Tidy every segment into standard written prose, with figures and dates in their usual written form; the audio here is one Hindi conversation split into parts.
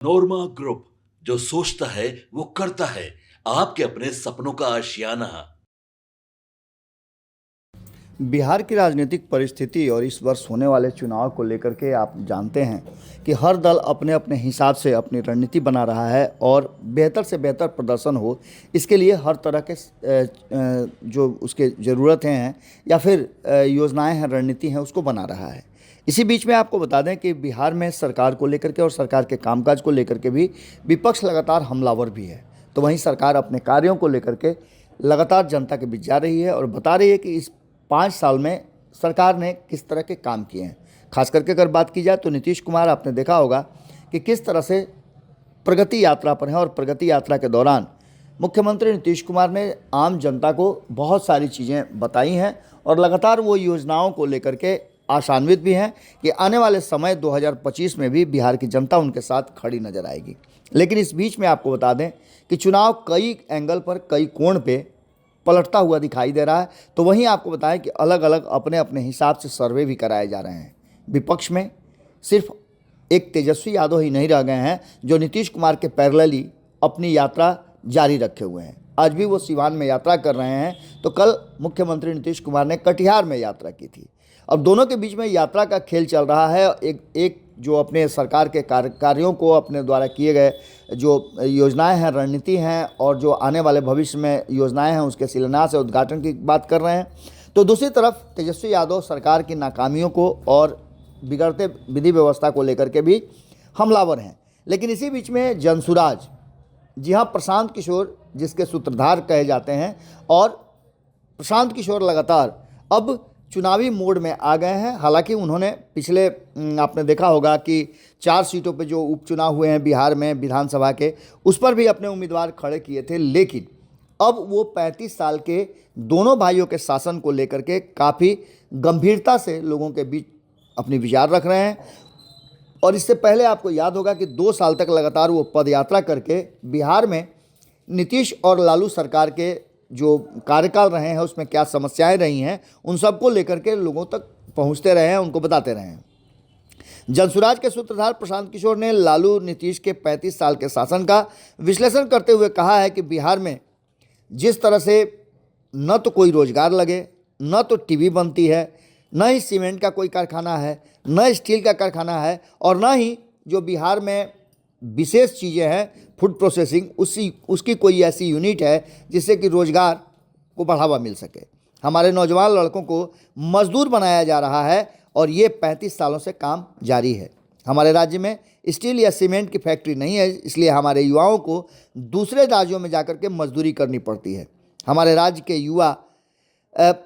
नोरमा ग्रुप, जो सोचता है वो करता है। आपके अपने सपनों का आशियाना। बिहार की राजनीतिक परिस्थिति और इस वर्ष होने वाले चुनाव को लेकर के आप जानते हैं कि हर दल अपने अपने हिसाब से अपनी रणनीति बना रहा है और बेहतर से बेहतर प्रदर्शन हो, इसके लिए हर तरह के जो उसके ज़रूरतें हैं या फिर योजनाएं हैं, रणनीति हैं, उसको बना रहा है। इसी बीच में आपको बता दें कि बिहार में सरकार को लेकर के और सरकार के कामकाज को लेकर के भी विपक्ष लगातार हमलावर भी है। तो वहीं सरकार अपने कार्यों को लेकर के लगातार जनता के बीच जा रही है और बता रही है कि इस 5 साल में सरकार ने किस तरह के काम किए हैं। खास करके अगर बात की जाए तो नीतीश कुमार, आपने देखा होगा कि किस तरह से प्रगति यात्रा पर हैं और प्रगति यात्रा के दौरान मुख्यमंत्री नीतीश कुमार ने आम जनता को बहुत सारी चीज़ें बताई हैं और लगातार वो योजनाओं को लेकर के आशान्वित भी हैं कि आने वाले समय 2025 में भी बिहार की जनता उनके साथ खड़ी नजर आएगी। लेकिन इस बीच में आपको बता दें कि चुनाव कई एंगल पर, कई कोण पे पलटता हुआ दिखाई दे रहा है। तो वहीं आपको बताएं कि अलग अलग अपने अपने हिसाब से सर्वे भी कराए जा रहे हैं। विपक्ष में सिर्फ एक तेजस्वी यादव ही नहीं रह गए हैं जो नीतीश कुमार के पैरेलली अपनी यात्रा जारी रखे हुए हैं। आज भी वो सिवान में यात्रा कर रहे हैं, तो कल मुख्यमंत्री नीतीश कुमार ने कटिहार में यात्रा की थी। अब दोनों के बीच में यात्रा का खेल चल रहा है। एक जो अपने सरकार के कार्यों को, अपने द्वारा किए गए जो योजनाएं हैं, रणनीति हैं और जो आने वाले भविष्य में योजनाएं हैं उसके शिलान्यास और उद्घाटन की बात कर रहे हैं। तो दूसरी तरफ तेजस्वी यादव सरकार की नाकामियों को और बिगड़ते विधि व्यवस्था को लेकर के भी हमलावर हैं। लेकिन इसी बीच में जनसुराज, जी हाँ, प्रशांत किशोर जिसके सूत्रधार कहे जाते हैं, और प्रशांत किशोर लगातार अब चुनावी मोड में आ गए हैं। हालांकि उन्होंने पिछले आपने देखा होगा कि 4 सीटों पे जो उपचुनाव हुए हैं बिहार में विधानसभा के, उस पर भी अपने उम्मीदवार खड़े किए थे। लेकिन अब वो 35 साल के दोनों भाइयों के शासन को लेकर के काफ़ी गंभीरता से लोगों के बीच अपने विचार रख रहे हैं। और इससे पहले आपको याद होगा कि 2 साल तक लगातार वो पदयात्रा करके बिहार में नीतीश और लालू सरकार के जो कार्यकाल रहे हैं उसमें क्या समस्याएं रही हैं, उन सबको लेकर के लोगों तक पहुंचते रहे हैं, उनको बताते रहे हैं। जनसुराज के सूत्रधार प्रशांत किशोर ने लालू नीतीश के 35 साल के शासन का विश्लेषण करते हुए कहा है कि बिहार में जिस तरह से न तो कोई रोजगार लगे, न तो टीवी बनती है, न ही सीमेंट का कोई कारखाना है, न स्टील का कारखाना है, और न ही जो बिहार में विशेष चीज़ें हैं फूड प्रोसेसिंग, उसकी कोई ऐसी यूनिट है जिससे कि रोज़गार को बढ़ावा मिल सके। हमारे नौजवान लड़कों को मजदूर बनाया जा रहा है और ये 35 सालों से काम जारी है। हमारे राज्य में स्टील या सीमेंट की फैक्ट्री नहीं है, इसलिए हमारे युवाओं को दूसरे राज्यों में जाकर के मजदूरी करनी पड़ती है। हमारे राज्य के युवा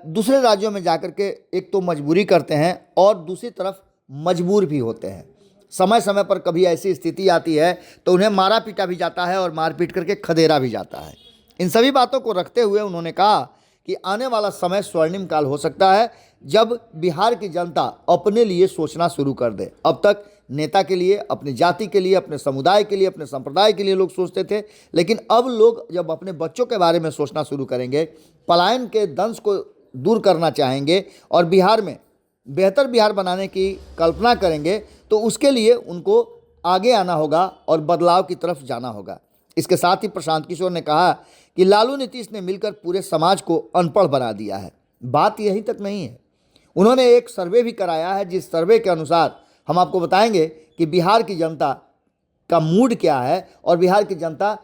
दूसरे राज्यों में जाकर के एक तो मजबूरी करते हैं और दूसरी तरफ मजबूर भी होते हैं। समय समय पर कभी ऐसी स्थिति आती है तो उन्हें मारा पीटा भी जाता है और मार पीट करके खदेड़ा भी जाता है। इन सभी बातों को रखते हुए उन्होंने कहा कि आने वाला समय स्वर्णिम काल हो सकता है जब बिहार की जनता अपने लिए सोचना शुरू कर दे। अब तक नेता के लिए, अपनी जाति के लिए, अपने समुदाय के लिए, अपने संप्रदाय के लिए लोग सोचते थे, लेकिन अब लोग जब अपने बच्चों के बारे में सोचना शुरू करेंगे, पलायन के दंश को दूर करना चाहेंगे और बिहार में बेहतर बिहार बनाने की कल्पना करेंगे, तो उसके लिए उनको आगे आना होगा और बदलाव की तरफ जाना होगा। इसके साथ ही प्रशांत किशोर ने कहा कि लालू नीतीश ने मिलकर पूरे समाज को अनपढ़ बना दिया है। बात यहीं तक नहीं है, उन्होंने एक सर्वे भी कराया है, जिस सर्वे के अनुसार हम आपको बताएंगे कि बिहार की जनता का मूड क्या है और बिहार की जनता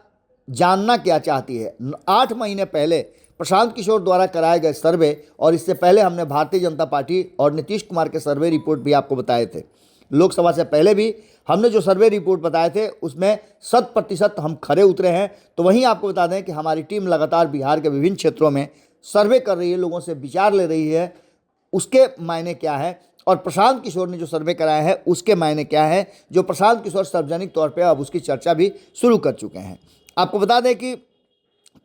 जानना क्या चाहती है। 8 महीने पहले प्रशांत किशोर द्वारा कराए गए सर्वे और इससे पहले हमने भारतीय जनता पार्टी और नीतीश कुमार के सर्वे रिपोर्ट भी आपको बताए थे। लोकसभा से पहले भी हमने जो सर्वे रिपोर्ट बताए थे उसमें 100% हम खरे उतरे हैं। तो वहीं आपको बता दें कि हमारी टीम लगातार बिहार के विभिन्न क्षेत्रों में सर्वे कर रही है, लोगों से विचार ले रही है, उसके मायने क्या है, और प्रशांत किशोर ने जो सर्वे कराया है उसके मायने क्या है, जो प्रशांत किशोर सार्वजनिक तौर पर अब उसकी चर्चा भी शुरू कर चुके हैं। आपको बता दें कि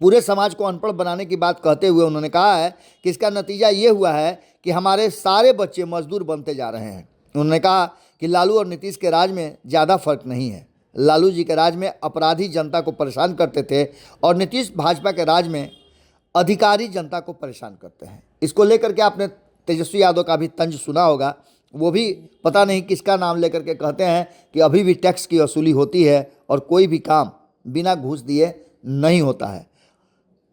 पूरे समाज को अनपढ़ बनाने की बात कहते हुए उन्होंने कहा है कि इसका नतीजा ये हुआ है कि हमारे सारे बच्चे मजदूर बनते जा रहे हैं। उन्होंने कहा कि लालू और नीतीश के राज में ज़्यादा फर्क नहीं है। लालू जी के राज में अपराधी जनता को परेशान करते थे और नीतीश भाजपा के राज में अधिकारी जनता को परेशान करते हैं। इसको लेकर के आपने तेजस्वी यादव का भी तंज सुना होगा वो भी पता नहीं किसका नाम लेकर के कहते हैं कि अभी भी टैक्स की वसूली होती है और कोई भी काम बिना घूस दिए नहीं होता है।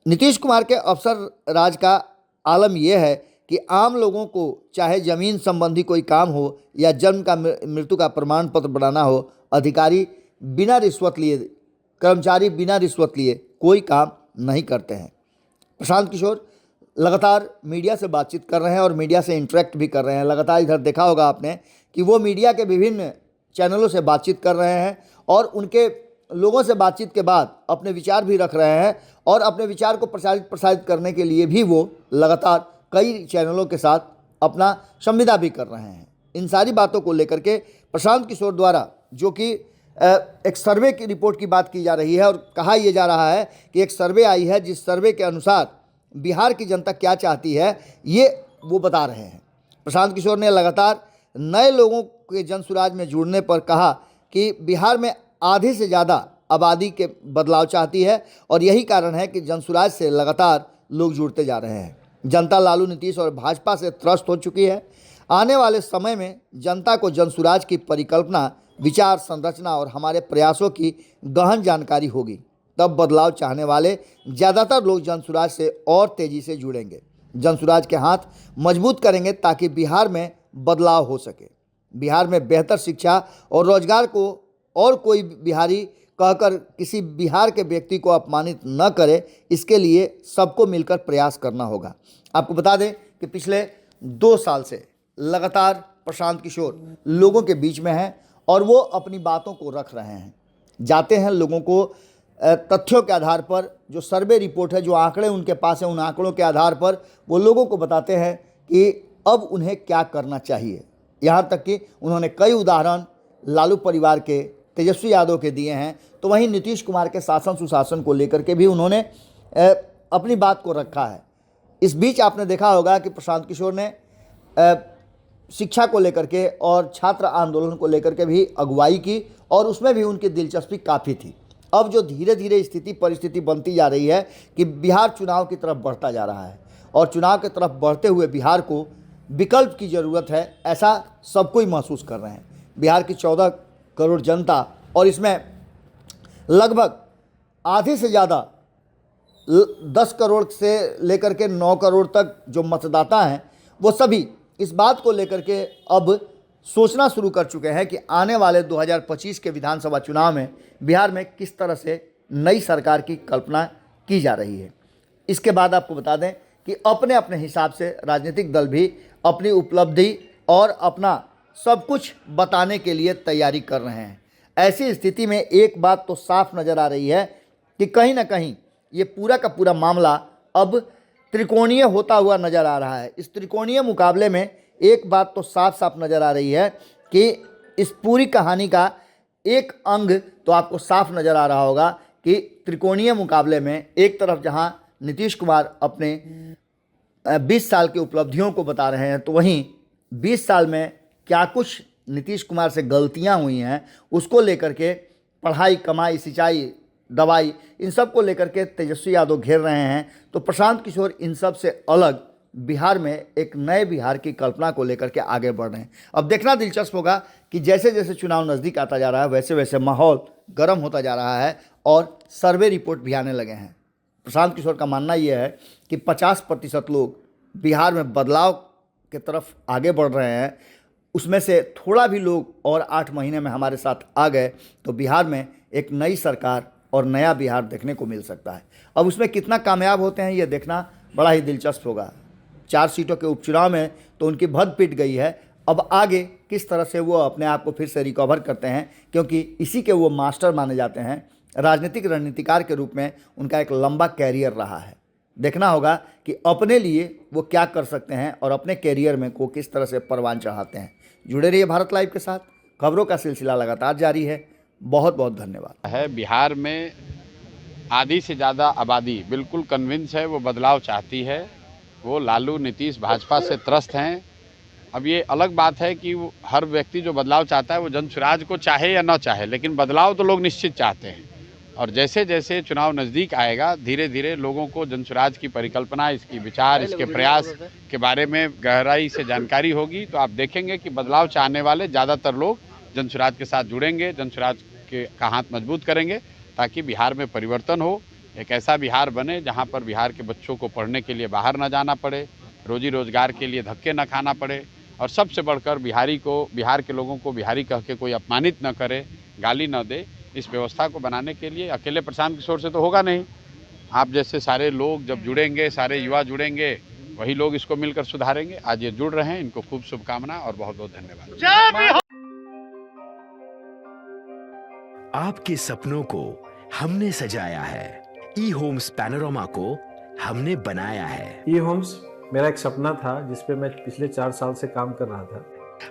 नीतीश कुमार के अफसर राज का आलम यह है कि आम लोगों को चाहे ज़मीन संबंधी कोई काम हो या जन्म का मृत्यु का प्रमाण पत्र बनाना हो, अधिकारी बिना रिश्वत लिए, कर्मचारी बिना रिश्वत लिए कोई काम नहीं करते हैं। प्रशांत किशोर लगातार मीडिया से बातचीत कर रहे हैं और मीडिया से इंटरेक्ट भी कर रहे हैं। लगातार इधर देखा होगा आपने कि वो मीडिया के विभिन्न चैनलों से बातचीत कर रहे हैं और उनके लोगों से बातचीत के बाद अपने विचार भी रख रहे हैं और अपने विचार को प्रसारित करने के लिए भी वो लगातार कई चैनलों के साथ अपना संविदा भी कर रहे हैं। इन सारी बातों को लेकर के प्रशांत किशोर द्वारा जो कि एक सर्वे की रिपोर्ट की बात की जा रही है और कहा यह जा रहा है कि एक सर्वे आई है जिस सर्वे के अनुसार बिहार की जनता क्या चाहती है ये वो बता रहे हैं। प्रशांत किशोर ने लगातार नए लोगों के जनसुराज में जुड़ने पर कहा कि बिहार में आधे से ज़्यादा आबादी के बदलाव चाहती है और यही कारण है कि जनसुराज से लगातार लोग जुड़ते जा रहे हैं। जनता लालू, नीतीश और भाजपा से त्रस्त हो चुकी है। आने वाले समय में जनता को जनसुराज की परिकल्पना, विचार, संरचना और हमारे प्रयासों की गहन जानकारी होगी। तब बदलाव चाहने वाले ज़्यादातर लोग जनसुराज से और तेज़ी से जुड़ेंगे, जनसुराज के हाथ मजबूत करेंगे ताकि बिहार में बदलाव हो सके। बिहार में बेहतर शिक्षा और रोजगार को और कोई बिहारी कहकर किसी बिहार के व्यक्ति को अपमानित न करे, इसके लिए सबको मिलकर प्रयास करना होगा। आपको बता दें कि पिछले 2 साल से लगातार प्रशांत किशोर लोगों के बीच में हैं और वो अपनी बातों को रख रहे हैं, जाते हैं लोगों को तथ्यों के आधार पर, जो सर्वे रिपोर्ट है, जो आंकड़े उनके पास हैं, उन आंकड़ों के आधार पर वो लोगों को बताते हैं कि अब उन्हें क्या करना चाहिए। यहाँ तक कि उन्होंने कई उदाहरण लालू परिवार के, तेजस्वी यादव के दिए हैं, तो वहीं नीतीश कुमार के शासन सुशासन को लेकर के भी उन्होंने अपनी बात को रखा है। इस बीच आपने देखा होगा कि प्रशांत किशोर ने शिक्षा को लेकर के और छात्र आंदोलन को लेकर के भी अगुवाई की और उसमें भी उनकी दिलचस्पी काफ़ी थी। अब जो धीरे धीरे परिस्थिति बनती जा रही है कि बिहार चुनाव की तरफ बढ़ता जा रहा है और चुनाव की तरफ बढ़ते हुए बिहार को विकल्प की ज़रूरत है, ऐसा सब कोई महसूस कर रहे हैं। बिहार की 14 करोड़ जनता और इसमें लगभग आधे से ज़्यादा 10 करोड़ से लेकर के 9 करोड़ तक जो मतदाता हैं वो सभी इस बात को लेकर के अब सोचना शुरू कर चुके हैं कि आने वाले 2025 के विधानसभा चुनाव में बिहार में किस तरह से नई सरकार की कल्पना की जा रही है। इसके बाद आपको बता दें कि अपने अपने हिसाब से राजनीतिक दल भी अपनी उपलब्धि और अपना सब कुछ बताने के लिए तैयारी कर रहे हैं। ऐसी स्थिति में एक बात तो साफ नज़र आ रही है कि कहीं ना कहीं ये पूरा का पूरा मामला अब त्रिकोणीय होता हुआ नज़र आ रहा है। इस त्रिकोणीय मुकाबले में एक बात तो साफ साफ नज़र आ रही है कि इस पूरी कहानी का एक अंग तो आपको साफ नज़र आ रहा होगा कि त्रिकोणीय मुकाबले में एक तरफ जहां नीतीश कुमार अपने 20 साल की उपलब्धियों को बता रहे हैं, तो वहीं 20 साल में क्या कुछ नीतीश कुमार से गलतियां हुई हैं उसको लेकर के पढ़ाई, कमाई, सिंचाई, दवाई, इन सब को लेकर के तेजस्वी यादव घेर रहे हैं। तो प्रशांत किशोर इन सब से अलग बिहार में एक नए बिहार की कल्पना को लेकर के आगे बढ़ रहे हैं। अब देखना दिलचस्प होगा कि जैसे जैसे चुनाव नज़दीक आता जा रहा है वैसे वैसे माहौल गर्म होता जा रहा है और सर्वे रिपोर्ट भी आने लगे हैं। प्रशांत किशोर का मानना यह है कि 50% लोग बिहार में बदलाव के तरफ आगे बढ़ रहे हैं, उसमें से थोड़ा भी लोग और 8 महीने में हमारे साथ आ गए तो बिहार में एक नई सरकार और नया बिहार देखने को मिल सकता है। अब उसमें कितना कामयाब होते हैं ये देखना बड़ा ही दिलचस्प होगा। 4 सीटों के उपचुनाव में तो उनकी भद पिट गई है, अब आगे किस तरह से वो अपने आप को फिर से रिकवर करते हैं, क्योंकि इसी के वो मास्टर माने जाते हैं। राजनीतिक रणनीतिकार के रूप में उनका एक लंबा कैरियर रहा है। देखना होगा कि अपने लिए वो क्या कर सकते हैं और अपने कैरियर में को किस तरह से परवान चढ़ाते हैं। जुड़े रहिए भारत लाइव के साथ, खबरों का सिलसिला लगातार जारी है। बहुत बहुत धन्यवाद। है बिहार में आधी से ज़्यादा आबादी बिल्कुल कन्विंस है, वो बदलाव चाहती है। वो लालू, नीतीश, भाजपा से त्रस्त हैं। अब ये अलग बात है कि हर व्यक्ति जो बदलाव चाहता है वो जनसुराज को चाहे या ना चाहे, लेकिन बदलाव तो लोग निश्चित चाहते हैं। और जैसे जैसे चुनाव नज़दीक आएगा धीरे धीरे लोगों को जनसुराज की परिकल्पना, इसकी विचार, इसके प्रयास के बारे में गहराई से जानकारी होगी। तो आप देखेंगे कि बदलाव चाहने वाले ज़्यादातर लोग जनसुराज के साथ जुड़ेंगे, जनसुराज का हाथ मजबूत करेंगे, ताकि बिहार में परिवर्तन हो, एक ऐसा बिहार बने जहाँ पर बिहार के बच्चों को पढ़ने के लिए बाहर न जाना पड़े, रोजी रोजगार के लिए धक्के न खाना पड़े, और सबसे बढ़कर बिहार के लोगों को बिहारी कह के कोई अपमानित न करे, गाली न दे। इस व्यवस्था को बनाने के लिए अकेले प्रशांत किशोर से तो होगा नहीं। आप जैसे सारे लोग जब जुड़ेंगे, सारे युवा जुड़ेंगे, वही लोग इसको मिलकर सुधारेंगे। आज ये जुड़ रहे हैं, इनको खूब शुभकामना और बहुत बहुत धन्यवाद। आपके सपनों को हमने सजाया है, ई होम्स पैनोरमा को हमने बनाया है। ई होम्स मेरा एक सपना था जिस पे मैं पिछले 4 साल से काम कर रहा था।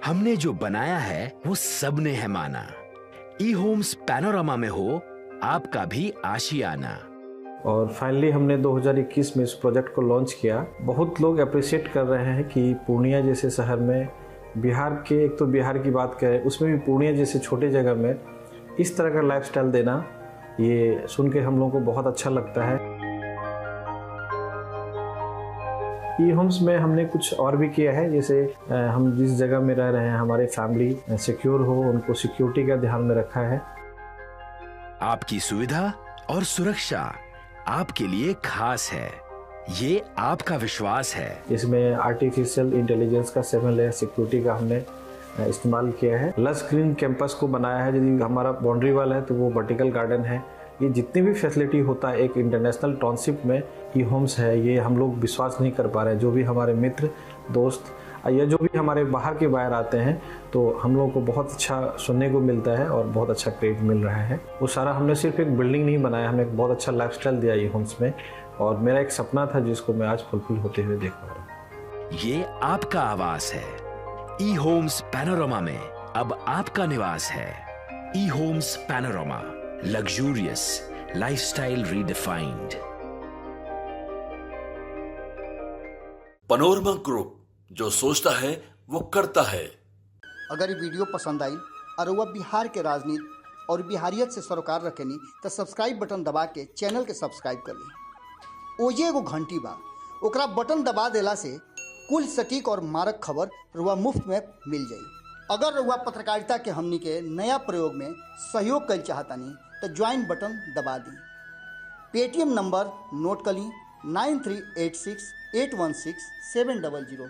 हमने जो बनाया है वो सबने है माना। ई होम्स पैनोरमा में हो आपका भी आशियाना। और फाइनली हमने 2021 में इस प्रोजेक्ट को लॉन्च किया। बहुत लोग अप्रिशिएट कर रहे हैं कि पूर्णिया जैसे शहर में, बिहार के, एक तो बिहार की बात करें उसमें भी पूर्णिया जैसे छोटे जगह में इस तरह का लाइफस्टाइल देना, ये सुन के हम लोगों को बहुत अच्छा लगता है। ई होम्स में हमने कुछ और भी किया है, जैसे हम जिस जगह में रह रहे हैं हमारे फैमिली सिक्योर हो, उनको सिक्योरिटी का ध्यान में रखा है। आपकी सुविधा और सुरक्षा आपके लिए खास है, ये आपका विश्वास है। इसमें आर्टिफिशियल इंटेलिजेंस का 7 लेयर सिक्योरिटी का हमने इस्तेमाल किया है। लस ग्रीन कैंपस को बनाया है। यदि हमारा बाउंड्री वाल है तो वो वर्टिकल गार्डन है। ये जितनी भी फैसिलिटी होता है एक इंटरनेशनल टाउनशिप में ई होम्स है, ये हम लोग विश्वास नहीं कर पा रहे हैं। जो भी हमारे मित्र, दोस्त या जो भी हमारे बाहर के बाहर आते हैं तो हम लोगों को बहुत अच्छा सुनने को मिलता है और बहुत अच्छा क्रेडिट मिल रहा है। वो सारा हमने सिर्फ एक बिल्डिंग नहीं बनाया, हमें एक बहुत अच्छा लाइफस्टाइल दिया ई होम्स में, और मेरा एक सपना था जिसको मैं आज फुलफिल होते हुए देख पा रहा हूँ। ये आपका आवास है। ई होम्स पैनोरमा में अब आपका निवास है। E Homes Panorama, luxurious lifestyle redefined. Panorama group, जो सोचता है वो करता है। अगर ये वीडियो पसंद आई और वह बिहार के राजनीति और बिहारियत से सरोकार रखेनी तो सब्सक्राइब बटन दबा के चैनल के सब्सक्राइब कर ली। ओजे एगो घंटी बा, ओकरा बटन दबा देला से कुल सटीक और मारक खबर रुआ मुफ्त में मिल जाई। अगर रुआ पत्रकारिता के हमनी के नया प्रयोग में सहयोग कर चाहतानी तो ज्वाइन बटन दबा दी। पेटीएम नंबर नोट कर ली 9386816700।